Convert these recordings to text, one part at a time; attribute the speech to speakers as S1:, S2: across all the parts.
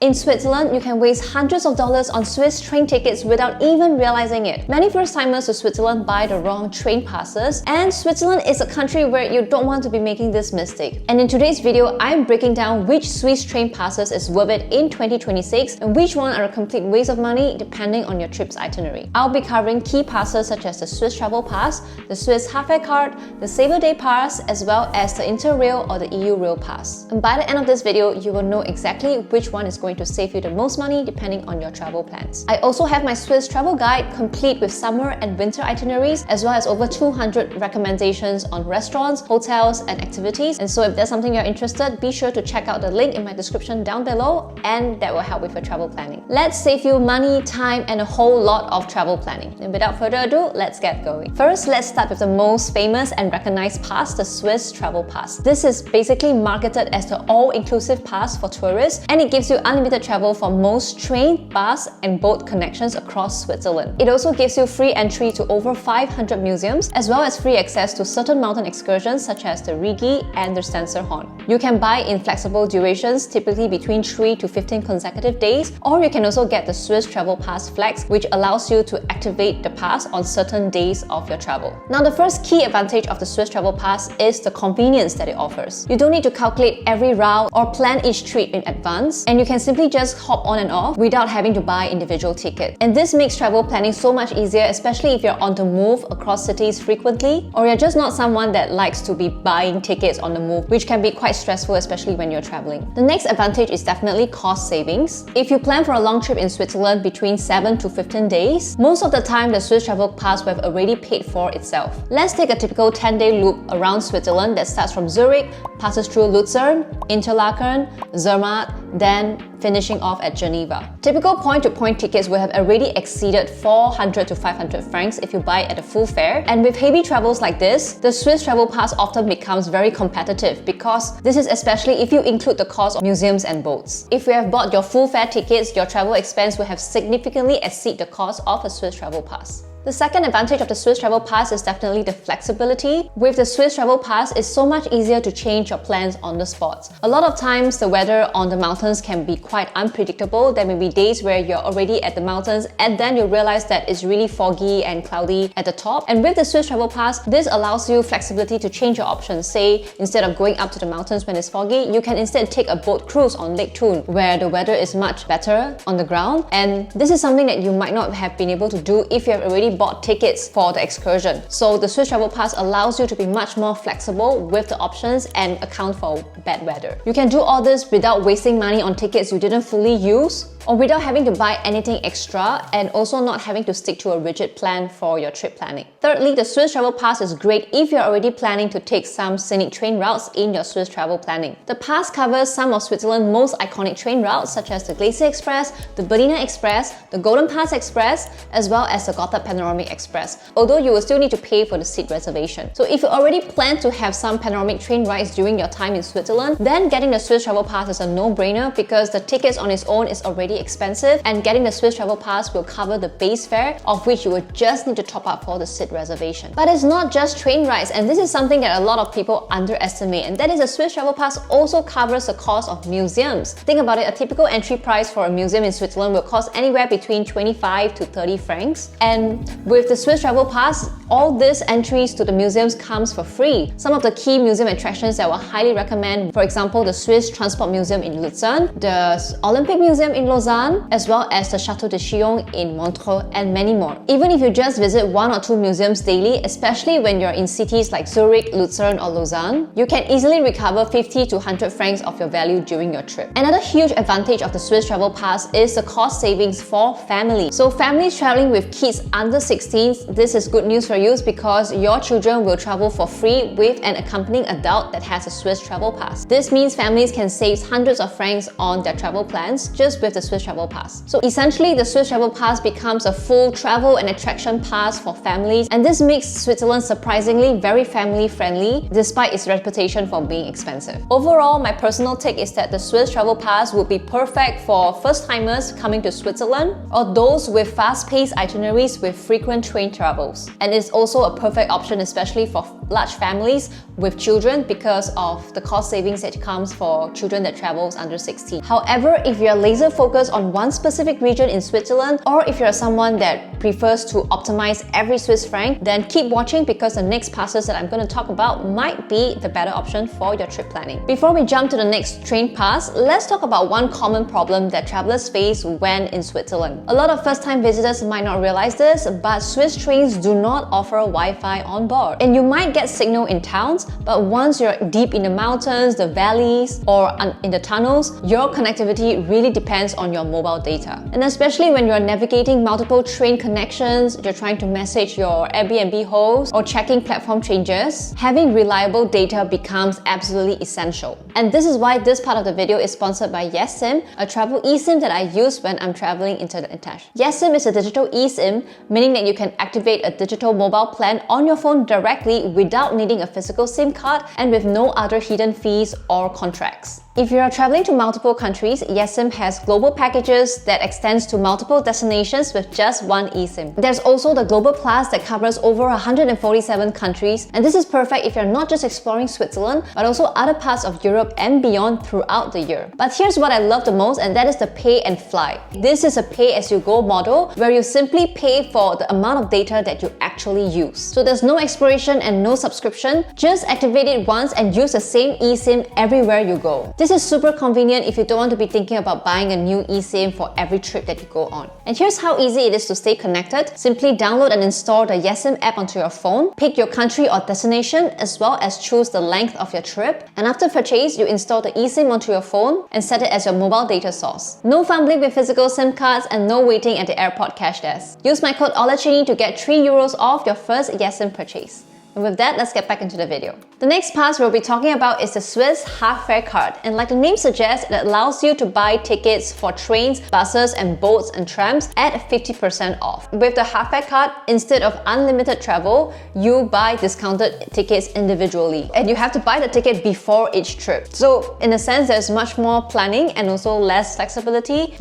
S1: In Switzerland, you can waste hundreds of dollars on Swiss train tickets without even realizing it. Many first-timers to Switzerland buy the wrong train passes, and Switzerland is a country where you don't want to be making this mistake. And in today's video, I'm breaking down which Swiss train passes is worth it in 2026 and which one are a complete waste of money depending on your trip's itinerary. I'll be covering key passes such as the Swiss Travel Pass, the Swiss Half-Air Card, the Sabre Day Pass, as well as the Interail or the Eurail Pass. And by the end of this video, you will know exactly which one is going to save you the most money depending on your travel plans. I also have my Swiss travel guide complete with summer and winter itineraries, as well as over 200 recommendations on restaurants, hotels, and activities. And so if there's something you're interested, be sure to check out the link in my description down below, and that will help with your travel planning. Let's save you money, time, and a whole lot of travel planning. And without further ado, let's get going. First, let's start with the most famous and recognized pass, the Swiss Travel Pass. This is basically marketed as the all-inclusive pass for tourists, and it gives you unlimited travel for most train, bus, and boat connections across Switzerland. It also gives you free entry to over 500 museums, as well as free access to certain mountain excursions such as the Rigi and the Stenserhorn. You can buy in flexible durations, typically between 3 to 15 consecutive days, or you can also get the Swiss Travel Pass Flex, which allows you to activate the pass on certain days of your travel. Now, the first key advantage of the Swiss Travel Pass is the convenience that it offers. You don't need to calculate every route or plan each trip in advance, and you can simply just hop on and off without having to buy individual tickets. And this makes travel planning so much easier, especially if you're on the move across cities frequently, or you're just not someone that likes to be buying tickets on the move, which can be quite stressful, especially when you're traveling. The next advantage is definitely cost savings. If you plan for a long trip in Switzerland between 7 to 15 days, most of the time the Swiss Travel Pass will have already paid for itself. Let's take a typical 10-day loop around Switzerland that starts from Zurich, passes through Lucerne, Interlaken, Zermatt, then finishing off at Geneva. Typical point-to-point tickets will have already exceeded 400 to 500 francs if you buy it at a full fare. And with heavy travels like this, the Swiss Travel Pass often becomes very competitive because this is especially if you include the cost of museums and boats. If you have bought your full fare tickets, your travel expense will have significantly exceed the cost of a Swiss Travel Pass. The second advantage of the Swiss Travel Pass is definitely the flexibility. With the Swiss Travel Pass, it's so much easier to change your plans on the spot. A lot of times, the weather on the mountains can be quite unpredictable. There may be days where you're already at the mountains and then you realize that it's really foggy and cloudy at the top. And with the Swiss Travel Pass, this allows you flexibility to change your options. Say, instead of going up to the mountains when it's foggy, you can instead take a boat cruise on Lake Thun, where the weather is much better on the ground. And this is something that you might not have been able to do if you have already bought tickets for the excursion. So the Swiss Travel Pass allows you to be much more flexible with the options and account for bad weather. You can do all this without wasting money on tickets you didn't fully use, or without having to buy anything extra, and also not having to stick to a rigid plan for your trip planning. Thirdly, the Swiss Travel Pass is great if you're already planning to take some scenic train routes in your Swiss travel planning. The pass covers some of Switzerland's most iconic train routes such as the Glacier Express, the Bernina Express, the Golden Pass Express, as well as the Gotthard Panoramic Express, although you will still need to pay for the seat reservation. So if you already plan to have some panoramic train rides during your time in Switzerland, then getting the Swiss Travel Pass is a no-brainer because the tickets on its own is already expensive, and getting the Swiss Travel Pass will cover the base fare, of which you will just need to top up for the seat reservation. But it's not just train rides, and this is something that a lot of people underestimate, and that is the Swiss Travel Pass also covers the cost of museums. Think about it, a typical entry price for a museum in Switzerland will cost anywhere between 25 to 30 francs, and with the Swiss Travel Pass, all these entries to the museums comes for free. Some of the key museum attractions that I will highly recommend, for example, the Swiss Transport Museum in Lucerne, the Olympic Museum in Lausanne, as well as the Château de Chillon in Montreux, and many more. Even if you just visit 1 or 2 museums daily, especially when you're in cities like Zurich, Lucerne, or Lausanne, you can easily recover 50 to 100 francs of your value during your trip. Another huge advantage of the Swiss Travel Pass is the cost savings for families. So families traveling with kids under 16, this is good news for you because your children will travel for free with an accompanying adult that has a Swiss Travel Pass. This means families can save hundreds of francs on their travel plans just with the Swiss Travel Pass. So essentially, the Swiss Travel Pass becomes a full travel and attraction pass for families, and this makes Switzerland surprisingly very family-friendly despite its reputation for being expensive. Overall, my personal take is that the Swiss Travel Pass would be perfect for first-timers coming to Switzerland, or those with fast-paced itineraries with frequent train travels. And it's also a perfect option, especially for large families with children, because of the cost savings that comes for children that travels under 16. However, if you're laser focused on one specific region in Switzerland, or if you're someone that prefers to optimize every Swiss franc, then keep watching, because the next passes that I'm going to talk about might be the better option for your trip planning. Before we jump to the next train pass, let's talk about one common problem that travelers face when in Switzerland. A lot of first-time visitors might not realize this, but Swiss trains do not offer Wi-Fi on board. And you might get signal in towns, but once you're deep in the mountains, the valleys, or in the tunnels, your connectivity really depends on your mobile data. And especially when you're navigating multiple train connections, you're trying to message your Airbnb host, or checking platform changes, having reliable data becomes absolutely essential. And this is why this part of the video is sponsored by Yesim, a travel eSIM that I use when I'm traveling internationally. Yesim is a digital eSIM, meaning that you can activate a digital mobile plan on your phone directly without needing a physical SIM card and with no other hidden fees or contracts. If you are traveling to multiple countries, Yesim has global packages that extends to multiple destinations with just one eSIM. There's also the Global Plus that covers over 147 countries, and this is perfect if you're not just exploring Switzerland, but also other parts of Europe and beyond throughout the year. But here's what I love the most, and that is the pay and fly. This is a pay-as-you-go model where you simply pay for the amount of data that you actually use. So there's no expiration and no subscription. Just activate it once and use the same eSIM everywhere you go. This is super convenient if you don't want to be thinking about buying a new eSIM for every trip that you go on. And here's how easy it is to stay connected. Simply download and install the Yesim app onto your phone, pick your country or destination, as well as choose the length of your trip. And after purchase, you install the eSIM onto your phone and set it as your mobile data source. No fumbling with physical SIM cards and no waiting at the airport cash desk. Use my code Olliechinny to get €3 off your first Yesim purchase. And with that, let's get back into the video. The next pass we'll be talking about is the Swiss half fare card. And like the name suggests, it allows you to buy tickets for trains, buses, and boats and trams at 50% off. With the half fare card, instead of unlimited travel, you buy discounted tickets individually. And you have to buy the ticket before each trip. So in a sense, there's much more planning and also less flexibility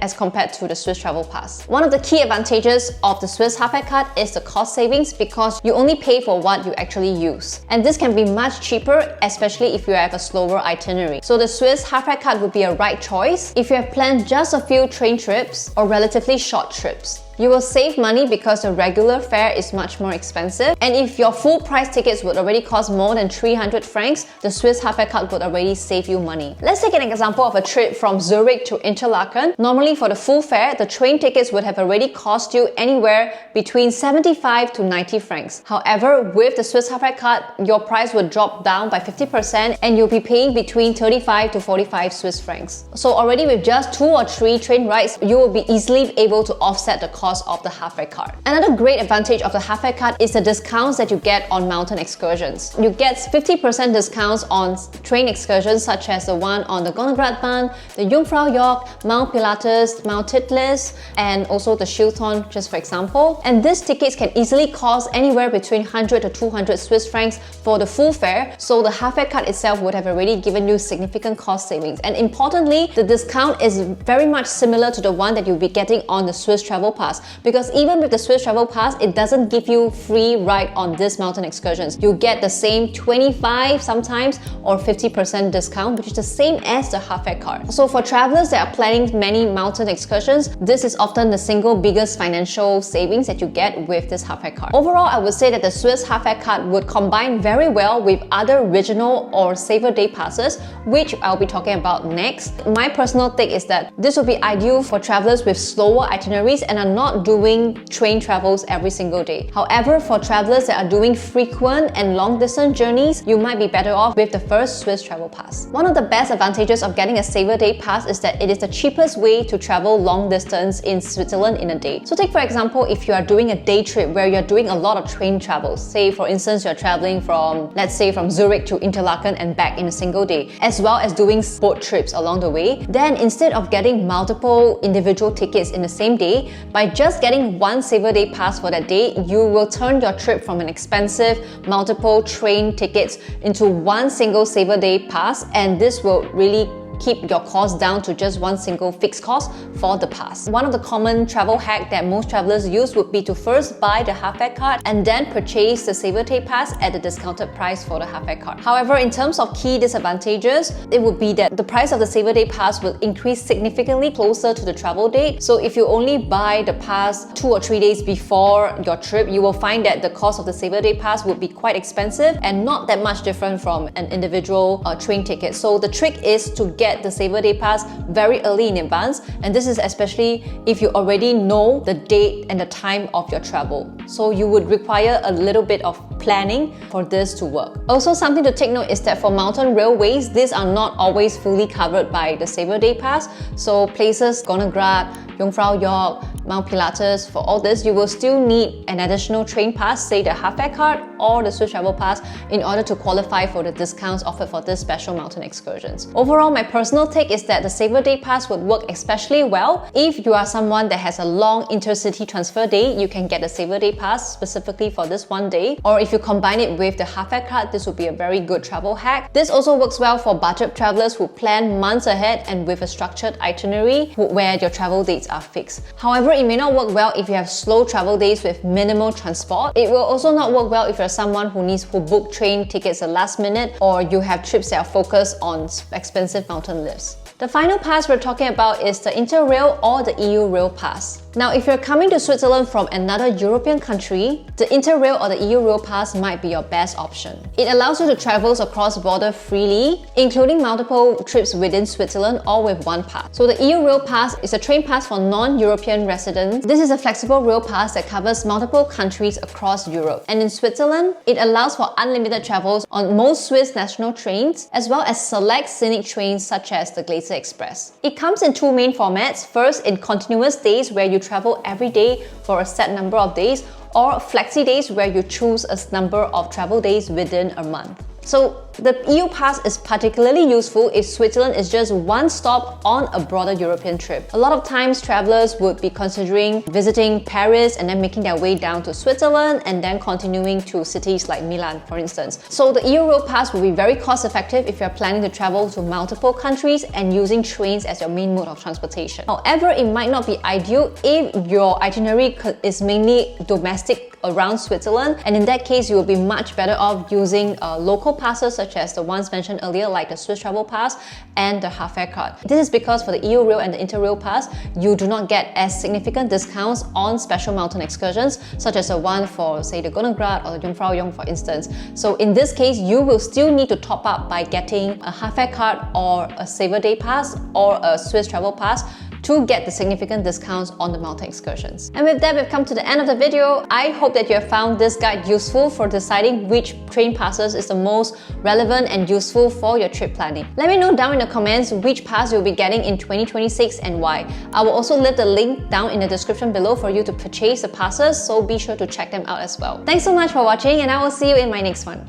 S1: as compared to the Swiss Travel Pass. One of the key advantages of the Swiss half fare card is the cost savings, because you only pay for what you actually use. And this can be much cheaper, especially if you have a slower itinerary. So the Swiss half fare card would be a right choice if you have planned just a few train trips or relatively short trips. You will save money because the regular fare is much more expensive. And if your full price tickets would already cost more than 300 francs, the Swiss half fare card would already save you money. Let's take an example of a trip from Zurich to Interlaken. Normally for the full fare, the train tickets would have already cost you anywhere between 75 to 90 francs. However, with the Swiss half fare card, your price would drop down by 50% and you'll be paying between 35 to 45 Swiss francs. So already with just 2 or 3 train rides, you will be easily able to offset the cost of the half fare card. Another great advantage of the half fare card is the discounts that you get on mountain excursions. You get 50% discounts on train excursions such as the one on the Gonnengratbahn, the Jungfraujoch, Mount Pilatus, Mount Titlis, and also the Schilthorn, just for example. And these tickets can easily cost anywhere between 100 to 200 Swiss francs for the full fare, so the half fare card itself would have already given you significant cost savings. And importantly, the discount is very much similar to the one that you'll be getting on the Swiss Travel Pass, because even with the Swiss Travel Pass, it doesn't give you free ride on these mountain excursions. You get the same 25 sometimes or 50% discount, which is the same as the half fare card. So for travelers that are planning many mountain excursions, this is often the single biggest financial savings that you get with this half fare card. Overall, I would say that the Swiss half fare card would combine very well with other regional or saver day passes, which I'll be talking about next. My personal take is that this would be ideal for travelers with slower itineraries and are not doing train travels every single day. However, for travelers that are doing frequent and long distance journeys, you might be better off with the first Swiss Travel Pass. One of the best advantages of getting a saver day pass is that it is the cheapest way to travel long distance in Switzerland in a day. So take for example, if you are doing a day trip where you're doing a lot of train travels, say for instance you're traveling from, let's say from Zurich to Interlaken and back in a single day, as well as doing boat trips along the way, then instead of getting multiple individual tickets in the same day, by just getting one saver day pass for that day, you will turn your trip from an expensive multiple train tickets into one single saver day pass, and this will really keep your cost down to just one single fixed cost for the pass. One of the common travel hack that most travelers use would be to first buy the half-fare card and then purchase the Saver Day Pass at the discounted price for the half-fare card. However, in terms of key disadvantages, it would be that the price of the Saver Day Pass will increase significantly closer to the travel date. So if you only buy the pass 2 or 3 days before your trip, you will find that the cost of the Saver Day Pass would be quite expensive and not that much different from an individual train ticket. So the trick is to get the Saver Day Pass very early in advance, and this is especially if you already know the date and the time of your travel. So you would require a little bit of planning for this to work. Also, something to take note is that for mountain railways, these are not always fully covered by the Saver Day Pass. So places Gonnegrad, Jungfrau Joch, Mount Pilatus, for all this, you will still need an additional train pass, say the half-fare card or the Swiss Travel Pass, in order to qualify for the discounts offered for this special mountain excursions. Overall, my personal take is that the Saver Day Pass would work especially well if you are someone that has a long intercity transfer day. You can get the Saver Day Pass specifically for this one day, or if you combine it with the half-fare card, this would be a very good travel hack. This also works well for budget travelers who plan months ahead and with a structured itinerary where your travel dates are fixed. However, it may not work well if you have slow travel days with minimal transport. It will also not work well if you're someone who book train tickets at last minute, or you have trips that are focused on expensive mountain lifts. The final pass we're talking about is the Interail or the Eurail Pass. Now, if you're coming to Switzerland from another European country, the Interail or the Eurail Pass might be your best option. It allows you to travel across border freely, including multiple trips within Switzerland, all with one pass. So the Eurail Pass is a train pass for non-European residents. This is a flexible rail pass that covers multiple countries across Europe. And in Switzerland, it allows for unlimited travels on most Swiss national trains, as well as select scenic trains such as the Glacier Express. It comes in two main formats. First, in continuous days where you travel every day for a set number of days, or flexi days where you choose a number of travel days within a month. So the EU Pass is particularly useful if Switzerland is just one stop on a broader European trip. A lot of times travelers would be considering visiting Paris and then making their way down to Switzerland and then continuing to cities like Milan, for instance. So the Eurail Pass will be very cost effective if you're planning to travel to multiple countries and using trains as your main mode of transportation. However, it might not be ideal if your itinerary is mainly domestic around Switzerland, and in that case you will be much better off using local passes such as the ones mentioned earlier, like the Swiss Travel Pass and the half-fare card. This is because for the Eurail and the Interail Pass, you do not get as significant discounts on special mountain excursions, such as the one for, say, the Gonnegrad or the Jungfrau Joch, for instance. So in this case, you will still need to top up by getting a half-fare card or a Saver Day Pass or a Swiss Travel Pass to get the significant discounts on the mountain excursions. And with that, we've come to the end of the video. I hope that you have found this guide useful for deciding which train passes is the most relevant and useful for your trip planning. Let me know down in the comments which pass you'll be getting in 2026 and why. I will also leave the link down in the description below for you to purchase the passes, so be sure to check them out as well. Thanks so much for watching, and I will see you in my next one.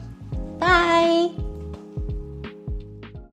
S1: Bye!